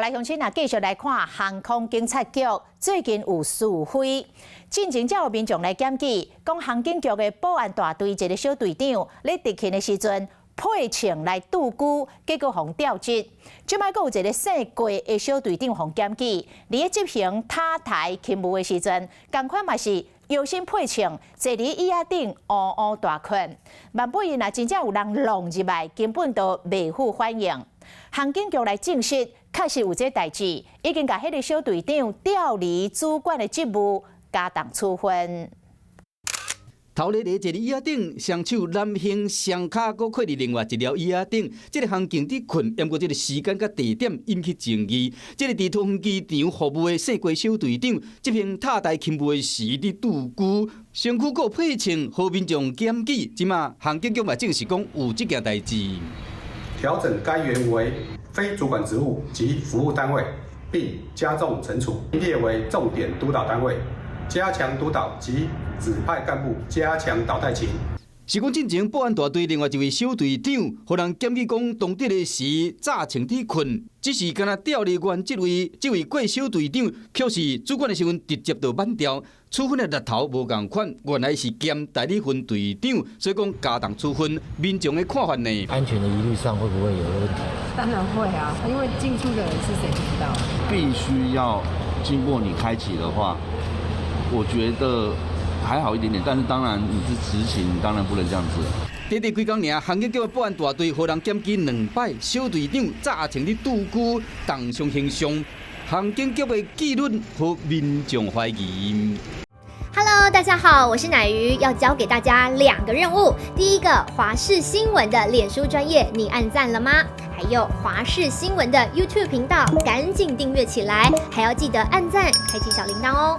来乡亲啊，继续来看航空警察局最近有是非，进前才有民众来检举，讲航警局的保安大队一个小队长咧执勤的时阵配枪来渡孤，结果互调职。即摆阁有一个姓郭的小队长互检举，伫咧执行塔台勤务的时阵，同款嘛是腰身配枪，坐伫椅仔顶嗷嗷大困。万不因若真正有人弄入来，根本都袂赴欢迎。航警局来证实，确实有这代志，已经甲迄个小队长调离主管的职务，加重处分。头日坐伫椅仔顶，双手男性双脚搁跪伫另外一条椅仔顶，这个航警伫困，不过这个时间甲地点引起争议。这个伫桃园机场服务的姓郭小队长，执行塔台勤务的时伫渡孤，身躯搁配枪，互民众检举。即马航警局嘛证实讲有这件代志。调整该员为非主管职务及服务单位，并加重惩处，列为重点督导单位，加强督导及指派干部加强导带勤。是讲进前保安大队另外一位小队长，互人检举讲当日的时早穿伫困，只是敢若调离原职位，这位郭小队长却是主管的身份直接就免掉，处分的日头无共款，原来是兼代理分队长，所以讲加重处分。民众的看法呢？安全的疑虑上会不会有问题？当然会啊，因为进出的人是谁不知道？必须要经过你开启的话，我觉得还好一点点，但是当然你是执勤，当然不能这样子。短短几工尔，航警局的保安大队互人检举2摆，小队长早前伫渡孤当上形象，航警局的纪律和民众怀疑。Hello， 大家好，我是乃瑜，要教给大家2个任务。第一个，华视新闻的脸书专页，你按赞了吗？还有华视新闻的 YouTube 频道，赶紧订阅起来，还要记得按赞，开启小铃铛哦。